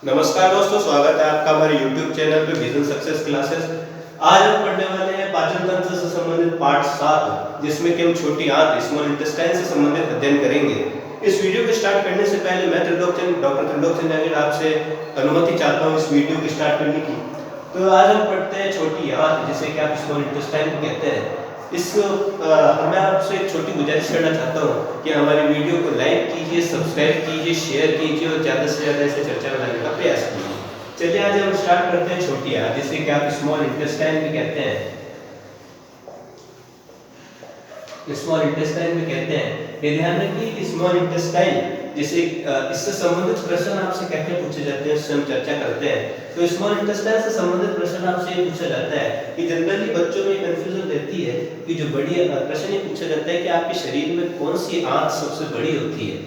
नमस्कार दोस्तों, स्वागत है आपका हमारे YouTube चैनल पे विजन सक्सेस क्लासेस। आज हम पढ़ने वाले हैं पाचन तंत्र से संबंधित पार्ट 7, जिसमें कि हम छोटी आंत स्मॉल इंटेस्टाइन से संबंधित अध्ययन करेंगे। इस वीडियो को स्टार्ट करने से पहले मैं डॉक्टर त्रिलोकचंद जागीर आपसे अनुमति चाहता हूँ इस वीडियो को स्टार्ट करने की। तो आज हम पढ़ते हैं छोटी आंत, जिसे कि आप स्मॉल इंटेस्टाइन कहते हैं। मैं आपसे एक छोटी गुजारिश करना चाहता हूँ कि हमारी वीडियो को लाइक कीजिए, सब्सक्राइब कीजिए, शेयर कीजिए और ज़्यादा से ज़्यादा इसे चर्चा में लाने का प्रयास कीजिए। चलिए आज हम स्टार्ट करते हैं छोटी आंत, जिसे कि आप स्मॉल इंटेस्टाइन भी कहते हैं। स्मॉल इंटेस्टाइन में कहते हैं, ये ध्यान रखिए कि स्मॉल इंटेस्टाइन जिसे इससे संबंधित प्रश्न आपसे कैसे पूछे जाते हैं, उससे हम चर्चा करते हैं। तो स्मॉल इंटेस्टाइन से संबंधित प्रश्न आपसे ये पूछा जाता है कि जनरली बच्चों में कंफ्यूजन रहती है कि जो बड़ी प्रश्न ये पूछा जाता है कि आपके शरीर में कौन सी आंत सबसे बड़ी होती है।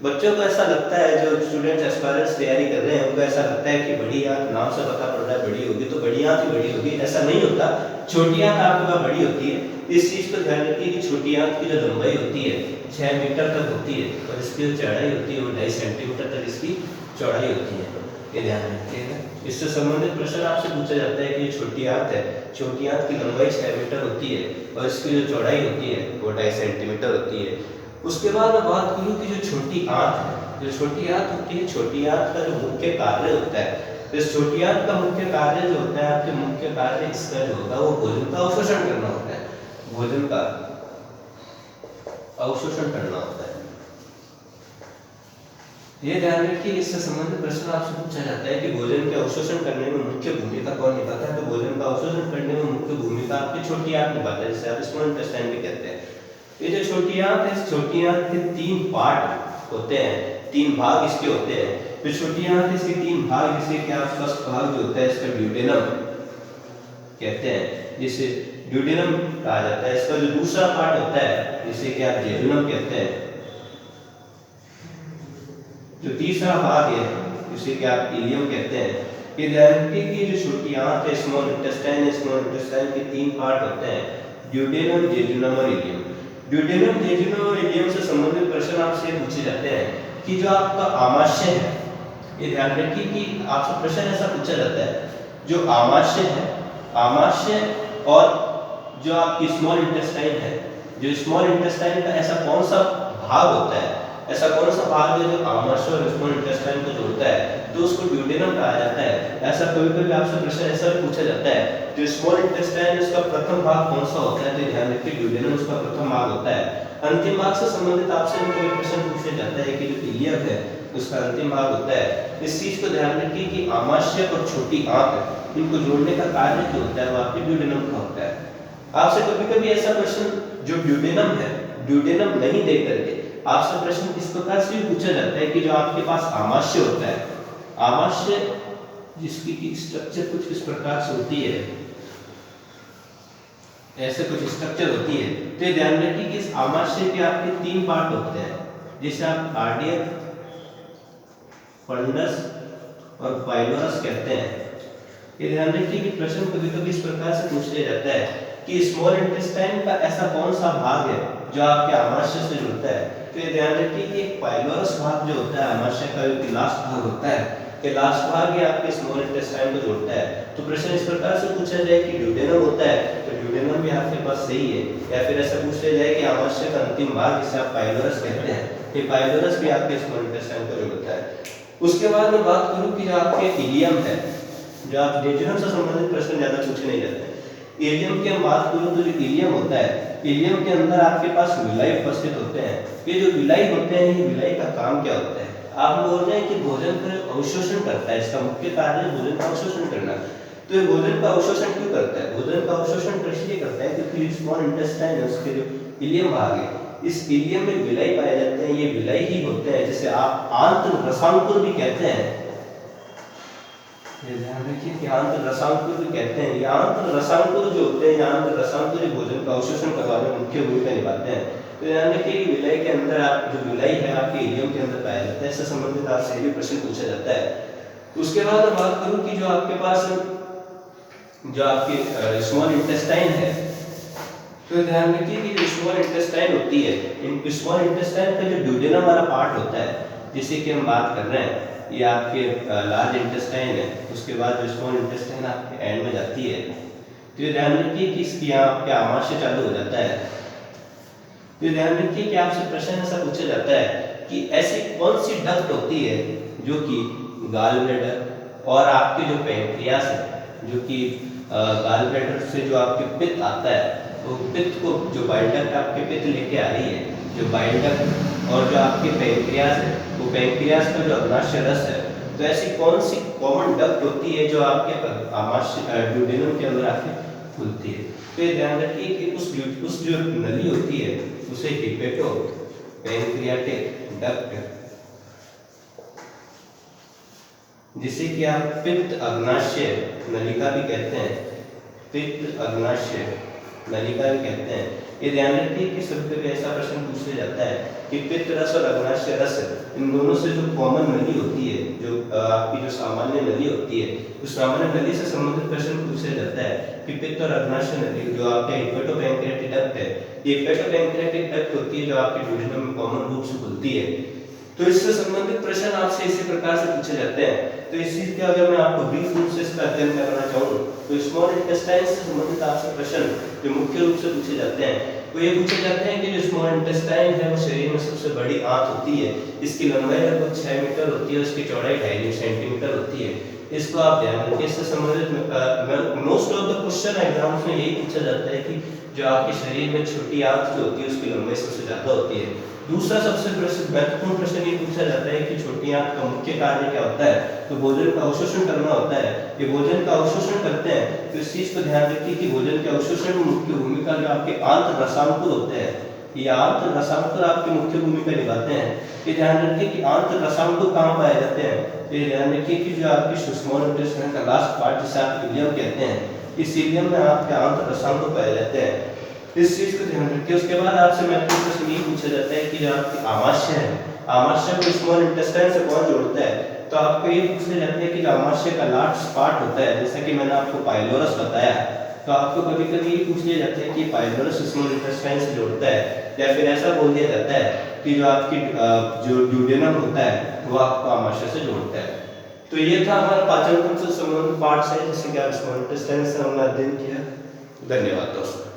बच्चों को ऐसा लगता है, जो स्टूडेंट्स एस्पायरेंट्स तैयारी कर रहे हैं उनको ऐसा लगता है कि बड़ी आंत नाम से पता पड़ रहा है बड़ी होगी तो बड़ी आंत ही बड़ी होगी। ऐसा नहीं होता, छोटी आंत आपके पास बड़ी होती है। इस चीज को ध्यान रखिए कि छोटी आंत की जो लंबाई होती है 6 मीटर तक होती है और इसकी जो चौड़ाई होती है वो 2.5 सेंटीमीटर तक इसकी चौड़ाई होती है। ये ध्यान रखिएगा। इससे संबंधित प्रश्न आपसे पूछा जाता है कि छोटी आंत है, छोटी आंत की लंबाई 6 मीटर होती है और इसकी जो चौड़ाई होती है वो 2.5 सेंटीमीटर होती है। उसके बाद मैं बात करूं कि जो छोटी आंत है, जो छोटी आंत होती है, छोटी आंत का जो मुख्य कार्य होता है, इस छोटी आंत का मुख्य कार्य जो होता है, आपके मुख्य कार्य इसका जो होता है वो भोजन का अवशोषण करना होता है। भोजन का अवशोषण करना होता है। ये ध्यान रखिए, इससे संबंधित प्रश्न आपसे पूछा जाता है कि भोजन के अवशोषण करने में मुख्य भूमिका कौन निभाता है। तो भोजन का अवशोषण करने में मुख्य भूमिका आपकी छोटी आंत निभाता है, जिसे आप स्मॉल इंटेस्टाइन भी कहते हैं। ये जो छोटी आंत है, इस छोटी आंत के 3 पार्ट होते हैं, 3 भाग इसके होते हैं। तो छोटी आंत इसके 3 भाग, जिसे कि आप फर्स्ट भाग जो होता है इसका ड्यूडेनम कहते हैं, जिसे ड्यूडेनम कहा जाता है। इसका जो दूसरा पार्ट होता है जिसे कि आप जेजुनम कहते हैं। जो तीसरा भाग है जिसे कि आप इलियम कहते हैं। ये ध्यान रखिए कि जो छोटी आंत है स्मॉल इंटेस्टाइन के 3 पार्ट होते हैं, ड्यूडेनम, जेजुनम और इलियम। ड्यूडेनम, जेजुनम और इलियम से संबंधित प्रश्न आपसे पूछे जाते हैं कि जो आपका आमाशय है, ये ध्यान रखिए कि आपसे प्रश्न ऐसा पूछा जाता है, जो आमाशय है, आमाशय और जो आपकी स्मॉल इंटेस्टाइन है, जो स्मॉल इंटेस्टाइन का ऐसा कौन सा भाग होता है, ऐसा कौन सा भाग है जो आमाशय और स्मॉल इंटेस्टाइन को जोड़ता है, तो उसको ड्यूडेनम कहा जाता है। ऐसा कभी-कभी आपसे प्रश्न ऐसा भी पूछा जाता है, जो स्मॉल इंटेस्टाइन उसका प्रथम भाग कौन सा होता है, तो ध्यान रखिए ड्यूडेनम उसका प्रथम भाग होता है। अंतिम भाग से संबंधित आपसे कोई प्रश्न पूछा जाता है कि जो इलियम है उसका अंतिम भाग होता है। इस चीज को ध्यान रखिए कि आमाशय और छोटी आंत इनको जोड़ने का कार्य जो होता है वो आपके ड्यूडेनम का होता है। आपसे कभी-कभी ऐसा प्रश्न जो ड्यूडेनम है, ड्यूडेनम नहीं देख करके आपसे प्रश्न इस प्रकार से पूछा जाता है कि जो आपके पास आमाशय होता है, आमाशय जिसकी की स्ट्रक्चर कुछ इस प्रकार से होती है, ऐसे कुछ स्ट्रक्चर होती है। तो ध्यान रखिए कि इस आमाशय के आपके 3 पार्ट होते हैं, जिसे आप कार्डियक, फंडस और पाइलोरस कहते हैं। ये ध्यान रखिए कि प्रश्न कभी-कभी इस प्रकार से पूछ लिया जाता है कि स्मॉल इंटेस्टाइन का ऐसा कौन सा भाग है जो आपके आमाशय से जुड़ता है। तो ये ध्यान रखिए कि एक पाइलोरस भाग जो होता है आमाशय का, जो लास्ट भाग होता है, कि लास्ट भाग ही आपके स्मॉल इंटेस्टाइन को जोड़ता है। तो प्रश्न इस प्रकार से पूछा जाए कि ड्यूडेनम होता है, तो ड्यूडेनम भी आपके पास सही है। या फिर ऐसा पूछ लिया जाए कि आमाशय का अंतिम भाग जिसे आप पाइलोरस कहते हैं, ये पाइलोरस भी आपके स्मॉल इंटेस्टाइन को जोड़ता है। उसके बाद मैं बात करूं कि जो आपके इलियम है, जो आप जेजुनम से संबंधित प्रश्न ज्यादा पूछे नहीं जाते। इलियम की हम बात करूं तो जो इलियम होता है, इलियम के अंदर आपके पास विलाई उपस्थित होते हैं। ये जो विलाई होते हैं, ये विलाई का काम क्या होता है? आप बोल रहे हैं कि भोजन का अवशोषण करता है, इसका मुख्य कार्य भोजन का अवशोषण करना। तो ये भोजन का अवशोषण क्यों करता है? भोजन का अवशोषण इसलिए करता है क्योंकि स्मॉल इंटेस्टाइन है, उसके जो इलियम भाग है, इस इलियम में विलाई पाए जाते हैं। ये विलाई ही होते हैं जिसे आप आंत्र रसांकुर भी कहते हैं। ये ध्यान रखिए कि आंत्र रसांकुर भी कहते हैं। ये आंत्र रसांकुर जो होते हैं, आंत्र रसांकुर भोजन का अवशोषण करवाने में मुख्य भूमिका निभाते हैं। तो ध्यान रखिए कि विलाई के अंदर आप जो विलाई है आपके इलियम के अंदर पाया जाता है। इससे संबंधित आपसे भी प्रश्न पूछा जाता है। उसके बाद मैं बात करूं कि जो आपके पास जो आपकी स्मॉल इंटेस्टाइन है, तो ध्यान रखिए कि जो स्मॉल इंटेस्टाइन होती है, इन स्मॉल इंटेस्टाइन का जो ड्यूडेनम वाला पार्ट होता है जिसे कि हम बात कर रहे हैं, ये आपके लार्ज इंटेस्टाइन है, उसके बाद जो स्मॉल इंटेस्टाइन आपके एंड में जाती है। तो ये ध्यान रखिए कि इसकी यहाँ आपके आमाशय चालू हो जाता है। तो ध्यान रखिए कि आपसे प्रश्न ऐसा पूछा जाता है कि ऐसी कौन सी डक्ट होती है जो कि गाल ब्लैडर और आपके जो पैंक्रियास है, जो कि गाल ब्लैडर से जो आपके पित्त आता है, वो पित्त को जो बाइल डक्ट आपके पित्त लेके आ रही है, जो बाइल डक्ट और जो आपके पैंक्रियास है, वो पैंक्रियास का जो अग्नाशय रस है, तो ऐसी कौन सी कॉमन डक्ट होती है जो आपके आमाशय ड्यूडेनम के अंदर आके खुलती है। तो ये ध्यान रखिए कि उस जो नली होती है उसे हिपेटो पैंक्रियाटिक डक्ट, जिसे कि आप पित्त अग्नाशय नलिका भी कहते हैं, पित्त अग्नाशय नलिका भी कहते हैं। ये ध्यान रखिए कि सबसे भी ऐसा प्रश्न पूछा जाता है कि पित्त रस और अग्नाशय रस, इन दोनों से जो कॉमन नली होती है, जो आपकी जो सामान्य नली होती है, उस सामान्य नली से संबंधित प्रश्न पूछा जाता है कि पित्त और अग्नाशय नली जो आपके हिपेटोपैंक्रियाटिक डक्ट है, ये हिपेटोपैंक्रियाटिक डक्ट होती है जो आपके ड्यूडेनम में कॉमन रूप से खुलती है। तो इससे संबंधित प्रश्न आपसे इसी प्रकार से पूछे जाते हैं। तो इस चीज का अगर मैं आपको ब्रीफ रूप से इसका अध्ययन करना चाहूँ तो स्मॉल इंटेस्टाइन से संबंधित आपसे प्रश्न जो मुख्य रूप से पूछे जाते हैं वो ये पूछे जाते हैं कि जो स्मॉल इंटेस्टाइन है वो शरीर में सबसे बड़ी आंत होती है, इसकी लंबाई लगभग 6 मीटर होती है, उसकी चौड़ाई 2.5 सेंटीमीटर होती है। इसको आप ध्यान रखिए। इससे संबंधित most of the question exams में यही पूछा जाता है कि जो आपके शरीर में छोटी आंत जो होती है उसकी लंबाई सबसे ज्यादा होती है। दूसरा सबसे महत्वपूर्ण प्रश्न ये पूछा जाता है कि छोटी आंत का मुख्य कार्य क्या होता है, तो भोजन का अवशोषण करना होता है। ये भोजन का अवशोषण करते हैं, तो इस चीज को ध्यान रखिए कि भोजन के अवशोषण में मुख्य भूमिका जो आपके आंत रसांकुर होते हैं, ये आंत रसांकुर आपकी मुख्य भूमिका निभाते हैं। ये ध्यान रखिए कि आंत रसांकुर कहाँ पाए जाते हैं, ये ध्यान रखिए कि जो आपकी स्मॉल इंटेस्टाइन का लास्ट पार्ट जिसे आप इलियम कहते हैं, इस इलियम में आपके आंत रसांकुर पाए जाते हैं। इस चीज को ध्यान रखिए। उसके बाद आपसे महत्वपूर्ण प्रश्न ये पूछा जाता है कि जो आपकी आमाशय है, आमाशय को स्मॉल इंटेस्टाइन से कौन जोड़ता है, तो आपको ये पूछा जाता है कि जो आमाशय का लास्ट पार्ट होता है, जैसा कि मैंने आपको पाइलोरस बताया, तो आपको कभी-कभी ये पूछ लिया जाता है कि पाइलोरस स्मॉल इंटेस्टाइन से जोड़ता है, या फिर ऐसा बोल दिया जाता है कि जो आपकी जो ड्यूडेनम होता है वो आपको आमाशय से जोड़ता है। तो ये था हमारा पाचन तंत्र से संबंधित पार्ट है, जिससे कि आप स्मॉल इंटेस्टाइन से हमने अध्ययन किया। धन्यवाद दोस्तों।